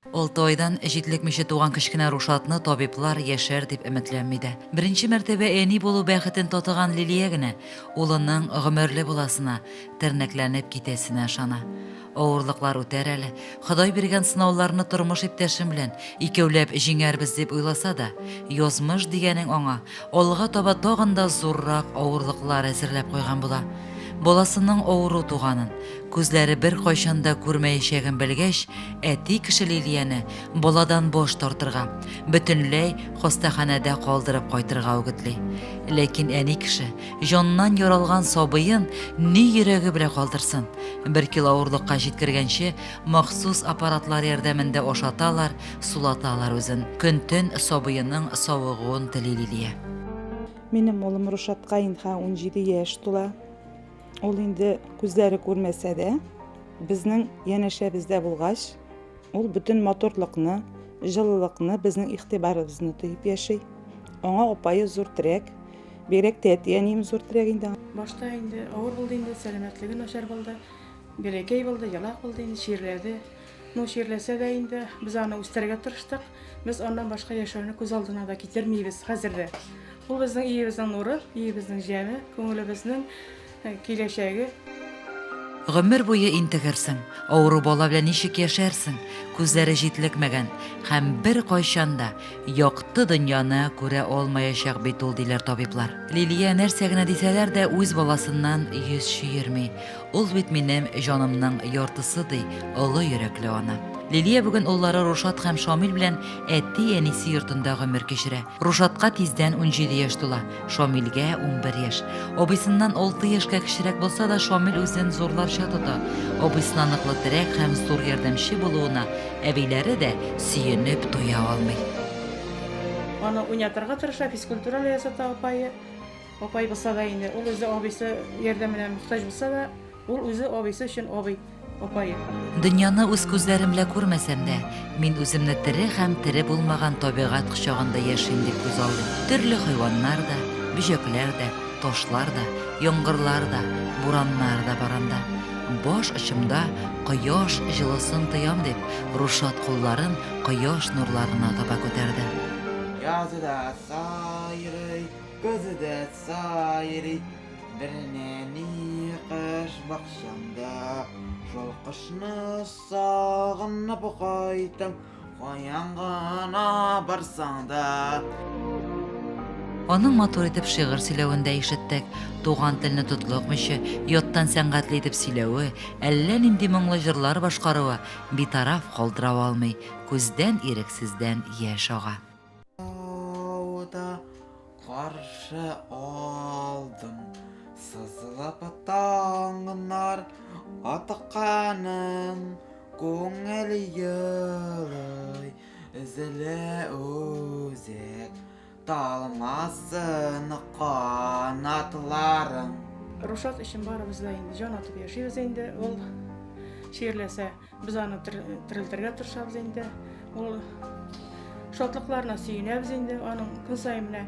6 aydan җитлекмичә туган кечкенә Рушатны табиблар яшәр дип өметләнмиде. Беренче мәртәбә әни булу бәхетен татыган Лилия генә улының гомерле буласына, тернәкләнеп китәсенә ышана. Авырлыклар үтәр әле. Ходай биргән сынауларны тормыш иптәшем белән икәүләп җиңәрбез дип уйласа да, язмыш дигәнең аңа алга таба тагын да зуррак авырлыклар әзерләп куйган була. Баласының авыру туганын, күзләре бер кайчан да күрмәячәген белгәч, әти кеше Лилияне баладан бош тартырга, бөтенләй хастаханәдә калдырып кайтырга үгетли. Ләкин әни кеше җаннан яралган сабыен ни йөрәге белән калдырсын. 1 кило авырлыкка җиткергәнче махсус аппаратлар ярдәмендә ашаталар, сулаталар үзен. Көн-төн сабыеның савыгуын тели Лилия. Минем улым Рушатка инде 17 яшь тула. Ул инде күзләре күрмәсә дә, безнең янәшәбездә булгач, ул бүтән моторлыкны, җылылыкны безнең игътибарыбызны тоеп яши. Аңа апайы зур терәк, бирәк тә әнием зур терәк инде. Башта инде авыр булды, инде сәламәтлеге начар булды. Бирәкәй булды, ялак булды, инде ширләде. Ширләсә дә инде без аны үстерергә тырыштык. Без аннан башка яшәүне күз алдына да китермибез хәзердә. Ул безнең иебезнең нуры, иебезнең җәме, күңелебезнең киләчәге. Гомер буе интегерсең, авыру бала белән ничек яшәрсең, күзләре җитлекмәгән һәм бер кайчан да якты дөньяны күрә алмаячак бит ул диләр табиблар. Лилия нәрсә генә дисәләр дә үз баласыннан йөз чөерми. Ул бит минем җанымның яртысы ди, олы йөрәкле ана. Лилия бүген уллары Рушат һәм Шамил белән әти-әнисе йортында гомер кичерә. Рушатка тиздән 17 яшь тула, Шамилгә 11 яшь. Абысыннан 6 яшькә кечерәк булса да, Шамил үзен зурларча тота. Абысыннан ныклы терәк һәм зур ярдәмче булуына әбиләре дә сөенеп туя алмый. Аны уйнатырга тырыша, физкультура ясата апайы. Апай булса да инде, ул үзе абыйсы ярдәменә мохтаҗ булса да, ул үзе абыйсы өчен абый. Дөньяны үз күзләрем белән күрмәсәм дә, мин үземне тере һәм тере булмаган табигать кочагында яшим дип күз алдым. Төрле хайваннар да, бөҗәкләр дә, ташлар да, яңгырлар да, бураннар да баранда. Баш очымда кояш җылысын тоям дип, Рушат кулларын кояш нурларына таба күтәрде. Языда сайрый, күзедә сайрый, бернәни кыш бакчамда. Шул кышны сагынып кайтам, каян гына барсаң да. Аның матур итеп шигырь сөйләвендә ишеттек. Туган телне тотлыкмыйча, яттан сәнгатьле итеп сөйләве, әллә нинди моңлы җырлар башкаруы битараф калдыра алмый. Күздән ирексездән яшь ага. Каршы алдым, сызылып таңнар, атыкканым күңел йылый, үзеле үзек талмасын канатларың. Рушат өчен барыбыз да инде җан атып яшибез инде. Ул ширләсә, без аны терелтергә тырышабыз инде. Ул шатлыкларына сөенәбез инде, аның көн саен менә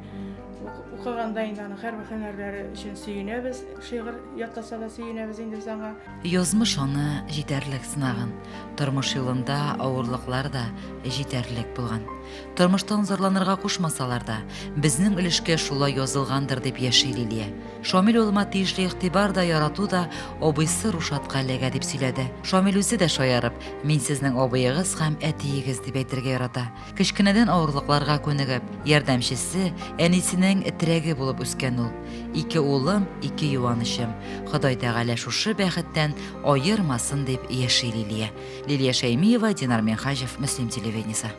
укыганда инде аның һәр һөнәрләре өчен сөенәбез. Шигырь ятаса да сөенәбез инде без аңа. Язмыш аны җитәрлек сынаган. Тормыш юлында авырлыклар да җитәрлек булган. Тормыштан зарланырга кушмасалар да, безнең өлешкә шулай язылгандыр дип яши Лилия. Шамил улыма тиешле игътибар да ярату да абыйсы Рушатка эләгә дип сөйләде. Шамил үзе дә шаярып, мин сезнең абыегыз һәм әтиегез дип әйтергә ярата. Кечкенәдән авырлыкларга күнегеп, ярдәмчесе, әнисенең терәге булып үскән ул. 2 улым, 2 юанычым. Ходай Тәгалә шушы бәхеттән аермасын дип яши Лилия. Лилия Шәймиева, Динар Менхаҗев, Мөслим телевидениесе.